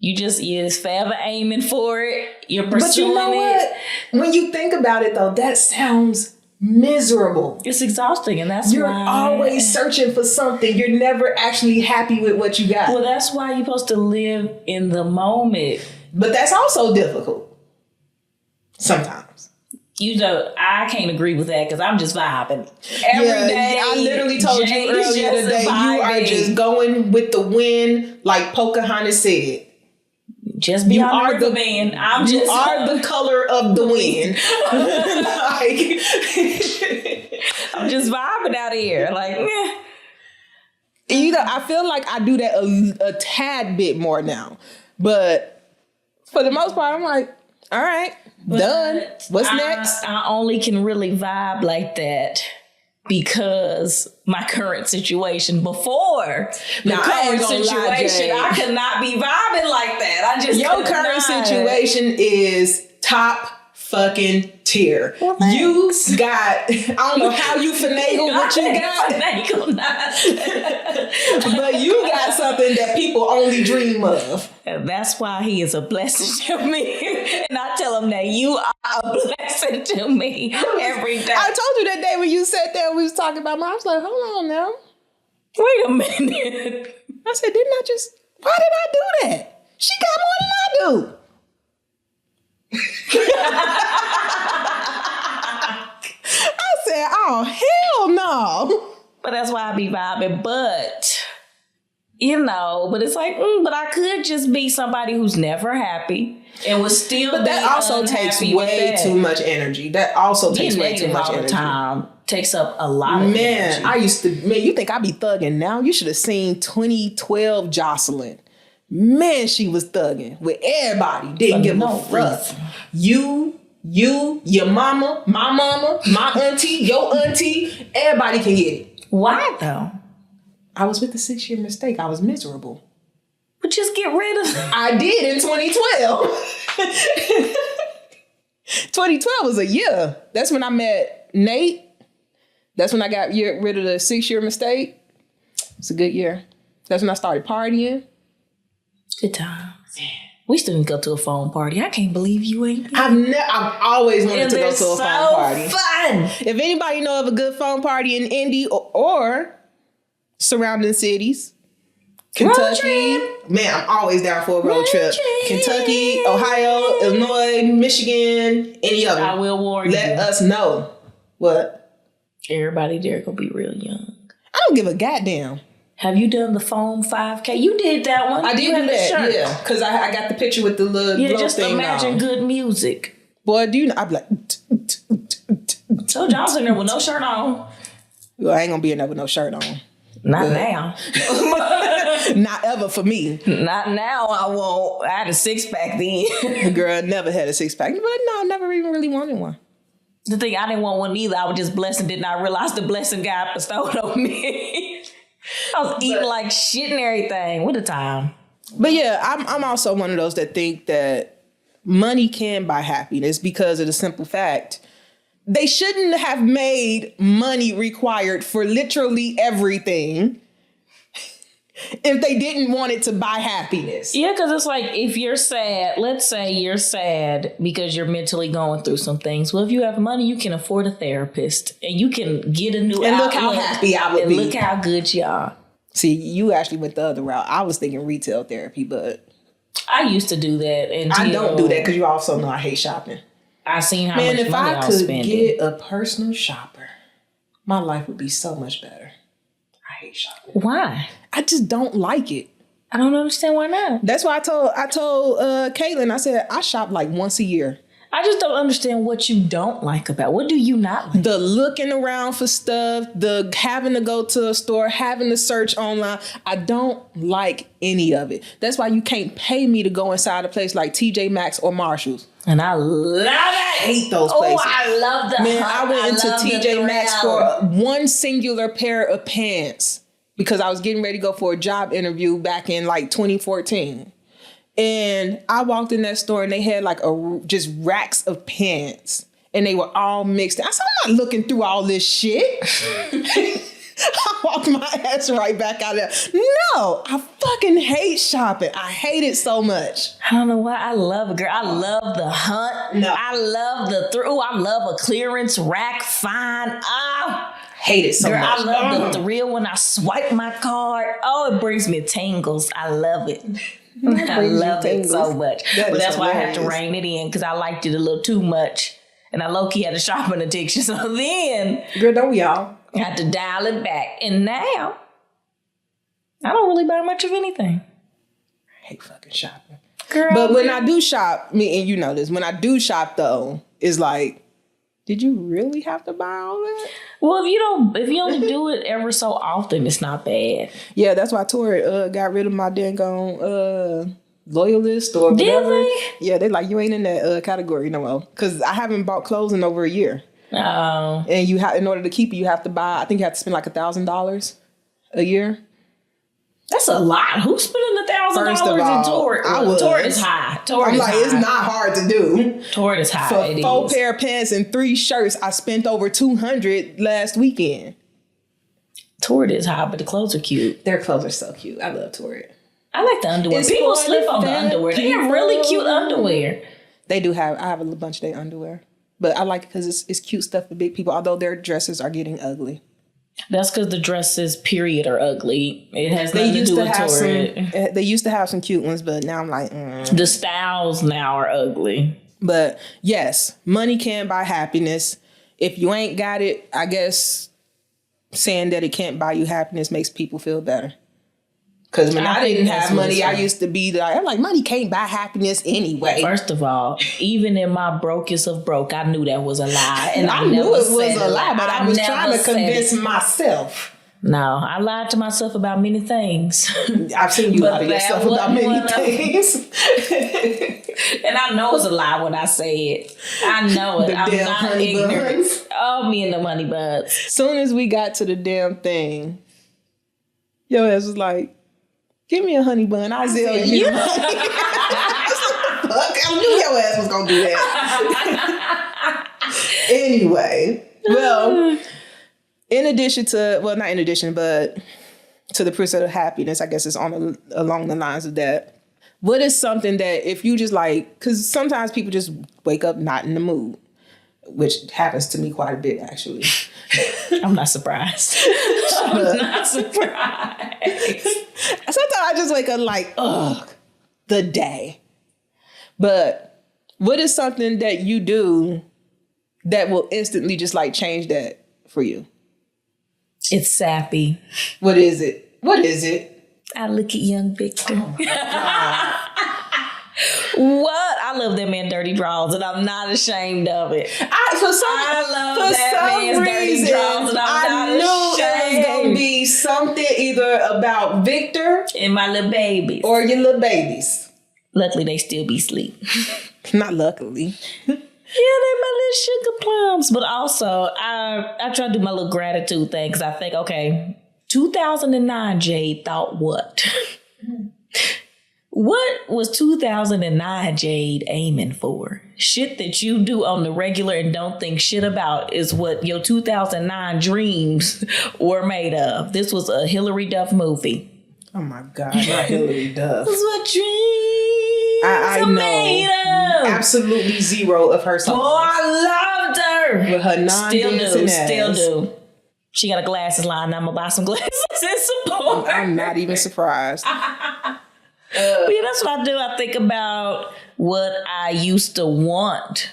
You're forever aiming for it. You're pursuing it.
But you know what? When you think about it, though, that sounds miserable.
It's exhausting, and that's
you're
why
you're always searching for something. You're never actually happy with what you got.
Well, that's why you're supposed to live in the moment.
But that's also difficult sometimes.
I can't agree with that because I'm just vibing every day.
I literally told you earlier today, you are just going with the wind, like Pocahontas said.
Just be on the man.
You are the color of the wind.
I'm just vibing out here. Like,
I feel like I do that a tad bit more now, but for the most part, I'm like, all right, done. What's next?
I only can really vibe like that because my current situation before current situation, I could not be vibing like that.
Your current situation is top fucking tier.
Well,
you got, I don't know how you finagle what you got. But you got something that people only dream of.
And that's why he is a blessing to me. And I tell him that you are a blessing to me every day.
I told you that day when you sat there and we was talking about I was like, hold on now.
Wait a minute.
I said, why did I do that? She got more than I do. I said, oh, hell no.
But that's why I be vibing. But, but it's like, but I could just be somebody who's never happy and was still.
But that also takes way too much energy. That also takes way too much energy.
Time takes up a lot of energy.
You think I be thugging now? You should have seen 2012 Jocelyn. Man, she was thugging with everybody. Didn't give a fuck. You, your mama, my auntie, your auntie, everybody can get it.
Why though?
I was with the 6-year mistake. I was miserable.
But just get rid of it.
I did in 2012. 2012 was a year. That's when I met Nate. That's when I got rid of the 6-year mistake. It's a good year. That's when I started partying.
Good times. We still didn't go to a phone party. I can't believe you ain't.
I've always wanted to go to a phone party.
Fun.
If anybody know of a good phone party in Indy or surrounding cities, Kentucky, man, I'm always down for a road trip. Kentucky, Ohio, Illinois, Michigan, any of them.
I will warn you.
Let us know. What?
Everybody there gonna be real young.
I don't give a goddamn.
Have you done the foam 5K? You did that one.
I did do that, yeah. Because I got the picture with the little glow
just
thing
imagine
on.
good music.
Boy, do you know? I'd be like...
So John's in there with no shirt on.
Well, I ain't going to be in there with no shirt on.
Not now.
Not ever for me.
Not now, I won't. I had a 6-pack then.
Girl, never had a 6-pack. But no, I never even really wanted one.
The thing, I didn't want one either. I was just blessed and did not realize the blessing God bestowed on me. I was eating like shit and everything. What a time.
But yeah, I'm also one of those that think that money can buy happiness because of the simple fact they shouldn't have made money required for literally everything if they didn't want it to buy happiness.
Yeah, because it's like if you're sad, let's say you're sad because you're mentally going through some things. Well, if you have money, you can afford a therapist and you can get a new
and look how happy I would be.
Look how good you are.
See, you actually went the other route. I was thinking retail therapy, but
I used to do that.
I don't do that because you also know I hate shopping.
I seen how much money I was spending.
Man, if I could get a personal shopper, my life would be so much better. I hate shopping.
Why?
I just don't like it.
I don't understand why not.
That's why I told Caitlin, I said, I shop like once a year.
I just don't understand what you don't like about it. What do you not like?
The looking around for stuff, the having to go to a store, having to search online. I don't like any of it. That's why you can't pay me to go inside a place like TJ Maxx or Marshall's.
And I love it.
I hate those places.
Oh, I love the
Man,
hunt.
I went into TJ Maxx for one singular pair of pants because I was getting ready to go for a job interview back in like 2014. And I walked in that store and they had like just racks of pants and they were all mixed. I said, I'm not looking through all this shit. I walked my ass right back out there. No, I fucking hate shopping. I hate it so much.
I don't know why. I love it, girl. I love the hunt.
No.
I love the through. I love a clearance rack find.
Hate it so
girl,
much.
I love the thrill when I swipe my card. Oh, it brings me tingles. I love it. I love it so much. But that's why I had to rein it in because I liked it a little too much. And I low-key had a shopping addiction. So then...
Girl, don't we all?
I had to dial it back. And now, I don't really buy much of anything.
I hate fucking shopping.
Girl,
but when I do shop, me and you know this, when I do shop though, it's like, did you really have to buy all that?
Well, if you only do it ever so often, it's not bad.
Yeah, that's why Tori got rid of my dang on loyalist or whatever.
Did they?
Yeah, they like, you ain't in that category no more. Because I haven't bought clothes in over a year.
Oh.
And you have, in order to keep it, you have to buy, I think you have to spend like $1,000 a year.
That's a lot. Who's spending $1,000 in Tort? Tort is high.
I'm like, it's not hard to do.
Tort is high.
For 4 pair of pants and 3 shirts, I spent over $200 last weekend.
Tort is high, but the clothes are cute.
Their clothes are so cute. I love Tort.
I like the underwear. People slip on the underwear. They have really cute underwear.
They do have. I have a bunch of their underwear, but I like it because it's cute stuff for big people. Although their dresses are getting ugly.
That's because the dresses, period, are ugly. It has nothing to do with Tort.
They used to have some cute ones, but now I'm like,
The styles now are ugly.
But yes, money can buy happiness. If you ain't got it, I guess saying that it can't buy you happiness makes people feel better. Because when I didn't have money, I used to be like, I'm like, money can't buy happiness anyway.
First of all, even in my brokest of broke, I knew that was a lie. And
I knew it was a lie, but I was trying to convince myself.
No, I lied to myself about many things.
I've seen you lie to yourself about many things.
And I know it's a lie when I say it. I know it. I'm not ignorant. Oh, me and the money buds.
Soon as we got to the damn thing, your ass was like, give me a honey bun. I'll sell you. Fuck, I knew your ass was going to do that. Anyway, well, in addition to, well, not in addition, but to the pursuit of happiness, I guess it's along the lines of that. What is something that if you just like, because sometimes people just wake up not in the mood, which happens to me quite a bit, actually.
I'm not surprised. I'm not surprised.
Sometimes I just wake up like, ugh, the day. But what is something that you do that will instantly just like change that for you?
It's sappy.
What is it? What is it?
I look at young Victor.
Oh,
What? I love that man dirty draws, and I'm not ashamed of it.
I
love that man's dirty draws, and I'm not ashamed.
It was gonna be something either about Victor
And my little babies.
or your little babies.
Luckily, they still be asleep.
Not luckily.
Yeah, they're my little sugar plums. But also, I try to do my little gratitude thing because I think, okay, 2009 Jade thought what? What was 2009 Jade aiming for? Shit that you do on the regular and don't think shit about is what your 2009 dreams were made of. This was a Hillary Duff movie.
Oh my God, not Hillary Duff.
This is what dreams
I
are
know
made of.
absolutely zero of her songs.
Oh, I loved her.
With her non-dancing ass.
Still do. She got a glasses line. I'm gonna buy some glasses and support.
I'm not even surprised.
But yeah, that's what I do. I think about what I used to want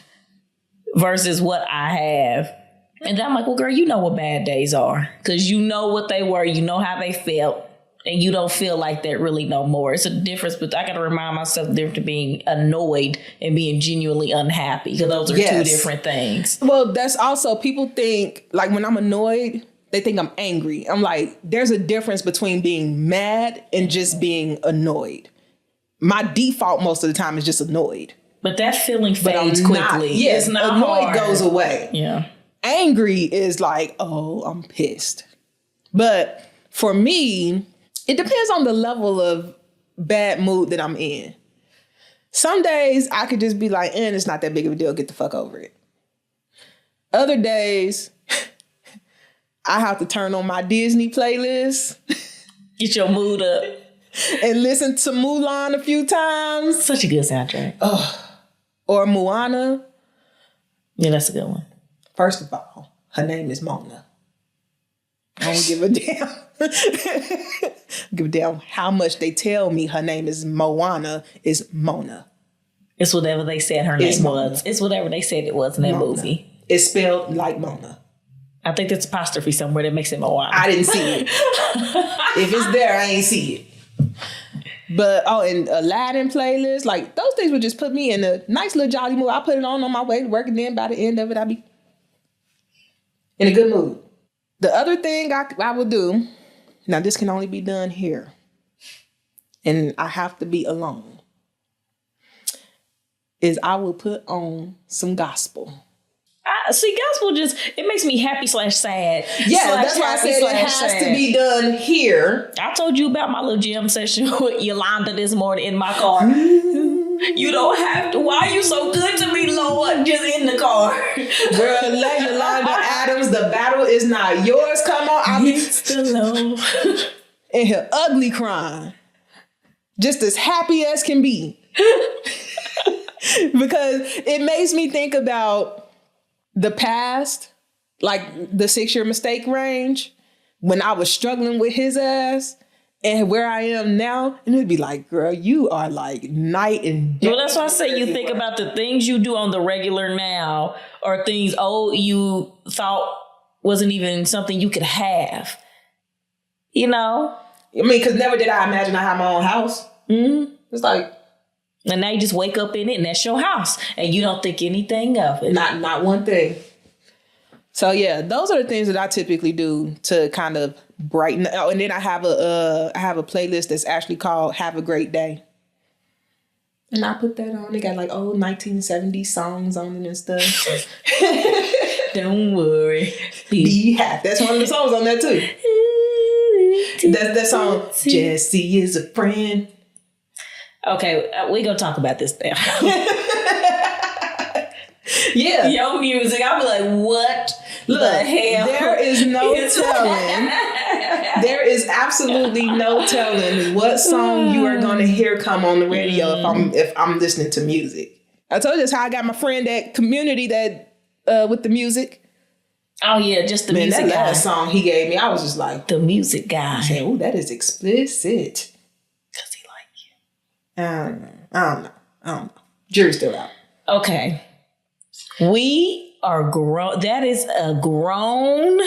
versus what I have. And then I'm like, well, girl, you know what bad days are. Because you know what they were. You know how they felt. And you don't feel like that really no more. It's a difference, but I got to remind myself the difference to being annoyed and being genuinely unhappy. Because those are two different things.
Well, that's also, people think, like when I'm annoyed, they think I'm angry. I'm like, there's a difference between being mad and just being annoyed. My default most of the time is just annoyed.
But that feeling fades quickly.
Yes,
it's not
annoyed
hard.
goes away.
Yeah.
Angry is like, oh, I'm pissed. But for me, it depends on the level of bad mood that I'm in. Some days I could just be like, it's not that big of a deal. Get the fuck over it. Other days, I have to turn on my Disney playlist.
Get your mood up.
And listen to Mulan a few times.
Such a good soundtrack.
Or Moana.
Yeah, that's a good one.
First of all, her name is Mona. I don't give a damn. Give a damn how much they tell me her name is Moana is Mona.
It's whatever they said her name was. It's whatever they said it was in that movie.
It's spelled like Mona.
I think there's apostrophe somewhere that makes it Moana.
I didn't see it. If it's there, I ain't see it. But, and Aladdin playlist, like those things would just put me in a nice little jolly mood. I put it on my way to work, and then by the end of it, I'll be in a good mood. The other thing I will do, now this can only be done here, and I have to be alone, is I will put on some gospel.
See, gospel it makes me happy / sad.
Yeah, that's why I said it has to be done here.
I told you about my little jam session with Yolanda this morning in my car. You don't have to. Why are you so good to me, Lord? Just in the car.
Girl, let Yolanda Adams, the battle is not yours. Come on. I'll be
alone.
In here ugly crying. Just as happy as can be. Because it makes me think about the past, like the 6-year mistake range, when I was struggling with his ass and where I am now. And it'd be like, girl, you are like night and day.
Well, that's why I say you think about the things you do on the regular now or things you thought wasn't even something you could have. You know?
I mean, because never did I imagine I had my own house. Mm-hmm. It's like...
And now you just wake up in it and that's your house. And you don't think anything of it.
Not one thing. So yeah, those are the things that I typically do to kind of brighten. Oh, and then I have a playlist that's actually called Have a Great Day. And I put that on. They got like old 1970s songs on it and stuff.
Don't worry.
Be happy. That's one of the songs on there too. That's that song. Jesse is a friend.
Okay, we gonna talk about this now.
Yeah.
Your music, I'll be like, what the hell?
There is no telling. There is absolutely no telling what song you are gonna hear come on the radio if I'm listening to music. I told you that's how I got my friend at Community that with the music.
Oh yeah, just the music
that
guy.
last song he gave me, I was just like,
the music guy.
I said, oh, that is explicit. I don't know. Jury's still out.
Okay. We are grown. That is a grown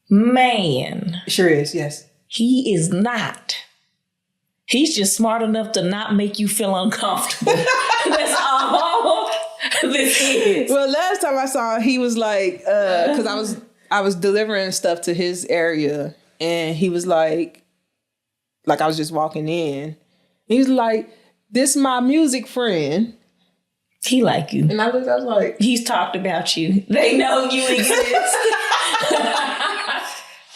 man.
Sure is, yes.
He is not. He's just smart enough to not make you feel uncomfortable. That's all this is.
Well, last time I saw him, he was like, because I was delivering stuff to his area, and he was like I was just walking in. He was like, "This my music friend."
He like you.
And I was like,
he's talked about you. They know you exist.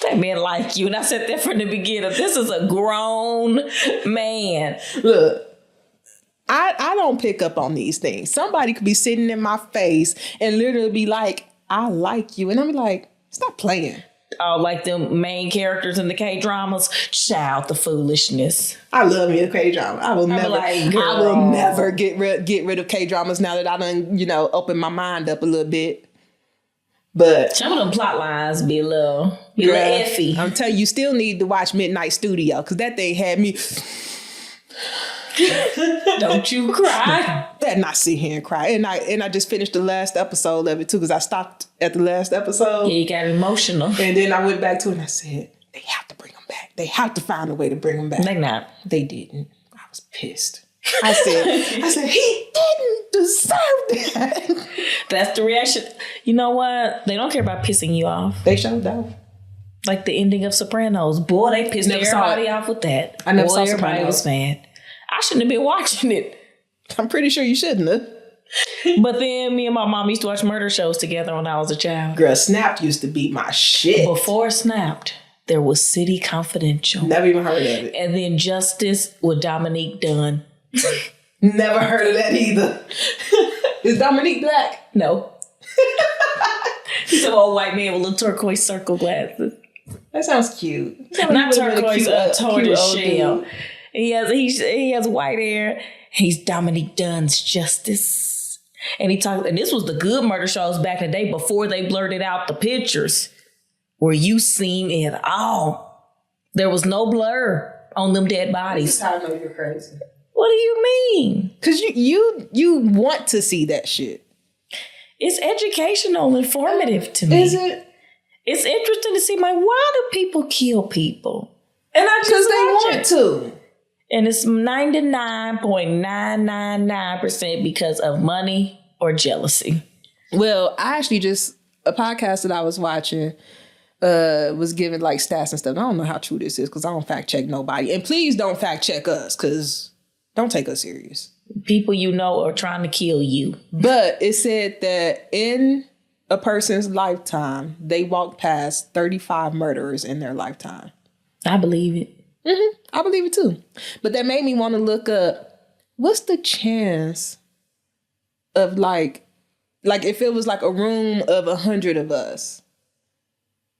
That man like you. And I said that from the beginning. This is a grown man.
Look, I don't pick up on these things. Somebody could be sitting in my face and literally be like, "I like you." And I'm like, stop playing.
Oh, like the main characters in the K-dramas. Child, the foolishness.
I love me a K-drama. I will never get rid of K-dramas now that I done, open my mind up a little bit. But
some of them plot lines be a little iffy.
I'm telling you, you still need to watch Midnight Studio, because that thing had me.
Don't you cry.
Better not sit here and cry. And I just finished the last episode of it too, because I stopped at the last episode.
Yeah, you got emotional.
And then I went back to it and I said, they have to bring them back. They have to find a way to bring them back.
They not.
They didn't. I was pissed. I said, he didn't deserve that.
That's the reaction. You know what? They don't care about pissing you off.
They showed out.
Like the ending of Sopranos. Boy, they pissed everybody off with that.
I never saw
everybody
Sopranos.
was mad. I shouldn't have been watching it.
I'm pretty sure you shouldn't have.
But then me and my mom used to watch murder shows together when I was a child.
Girl, Snapped used to be my shit.
Before Snapped, there was City Confidential.
Never even heard of it.
And then Justice with Dominique Dunn.
Never heard of that either. Is Dominique black?
No. He's an old white man with little turquoise circle glasses.
That sounds cute.
Not turquoise, tortoise shell. He has white hair. He's Dominique Dunn's Justice. And he talks, and this was the good murder shows back in the day before they blurted out the pictures where you seen it all. There was no blur on them dead bodies.
This is how I know you're crazy.
What do you mean?
Because you want to see that shit.
It's educational, informative to me.
Is it?
It's interesting to see, why do people kill people? And I just
because they want to.
And it's 99.999% because of money or jealousy.
Well, I actually a podcast that I was watching was giving like stats and stuff. I don't know how true this is because I don't fact check nobody. And please don't fact check us, because don't take us serious.
People you know are trying to kill you.
But it said that in a person's lifetime, they walk past 35 murderers in their lifetime.
I believe it.
Mm-hmm. I believe it too. But that made me want to look up, what's the chance of like if it was like a room of 100 of us,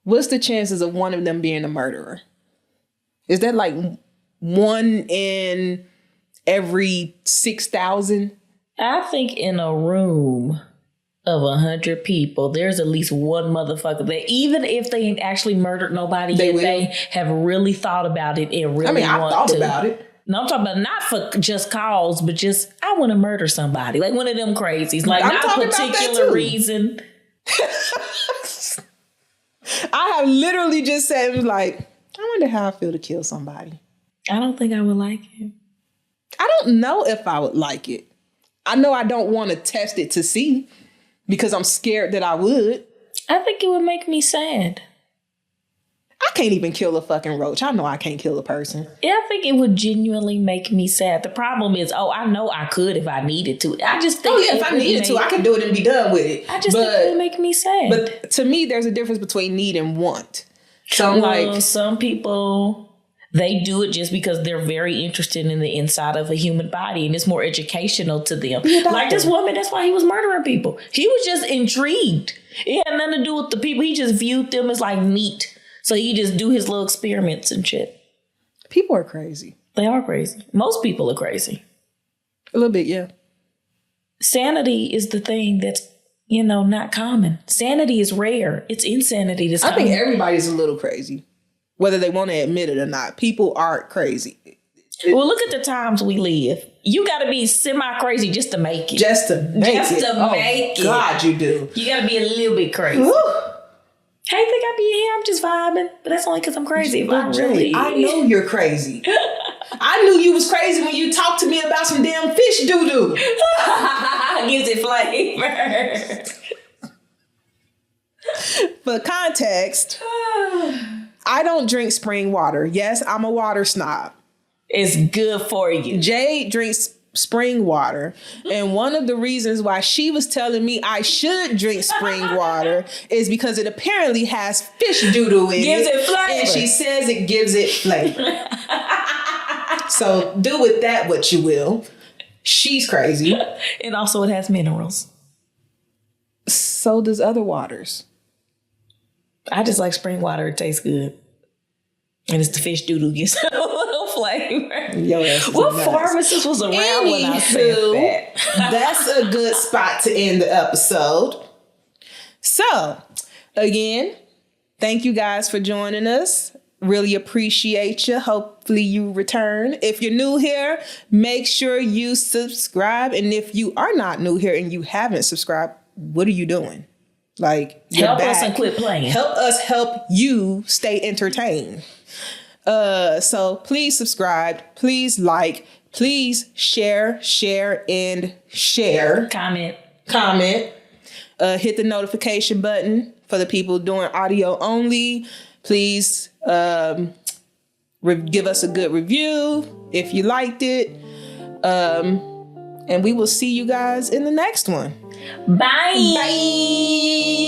what's the chances of one of them being a murderer? Is that like 1 in every 6,000?
I think in a room of 100 people, there's at least one motherfucker that even if they ain't actually murdered nobody, they have really thought about it and really
I thought about it.
No, I'm talking about not for just cause, but just I want to murder somebody. Like one of them crazies. Like not a particular reason.
I have literally just said, like, I wonder how I feel to kill somebody.
I don't think I would like it.
I don't know if I would like it. I know I don't want to test it to see, because I'm scared that I would.
I think it would make me sad.
I can't even kill a fucking roach. I know I can't kill a person.
Yeah, I think it would genuinely make me sad. The problem is, I know I could if I needed to. I just think
if I needed to, I could do it and be done with it.
I just think it would make me sad.
But to me, there's a difference between need and want. So
some people, they do it just because they're very interested in the inside of a human body and it's more educational to them. Like this woman, that's why he was murdering people. He was just intrigued. It had nothing to do with the people. He just viewed them as like meat. So he just do his little experiments and shit.
People are crazy.
They are crazy. Most people are crazy.
A little bit, yeah.
Sanity is the thing that's, not common. Sanity is rare. It's insanity that's common.
I think everybody's a little crazy, whether they want to admit it or not. People aren't crazy.
Well, look at the times we live. You got to be semi-crazy just to make it.
Just to make it.
God, you do. You got to be a little bit crazy.
Woo.
Hey, think I be in here? I'm just vibing, but that's only because I'm crazy. If I really,
I know you're crazy. I knew you was crazy when you talked to me about some damn fish doo-doo.
Gives it flavor.
For context, I don't drink spring water. Yes, I'm a water snob.
It's good for you.
Jade drinks spring water, and one of the reasons why she was telling me I should drink spring water is because it apparently has fish doo-doo in it.
Gives it flavor.
And she says it gives it flavor. So do with that what you will. She's crazy.
And also it has minerals.
So does other waters.
I just like spring water. It tastes good. And it's the fish doo-doo gets a little flavor.
Yo,
what pharmacist was around when I said that?
That's a good spot to end the episode. So, again, thank you guys for joining us. Really appreciate you. Hopefully you return. If you're new here, make sure you subscribe. And if you are not new here and you haven't subscribed, what are you doing? Like,
help us and quit playing.
Help us help you stay entertained. So please subscribe, please like, please share, and share.
Comment.
Hit the notification button for the people doing audio only. Please give us a good review if you liked it. And we will see you guys in the next one.
Bye. Bye.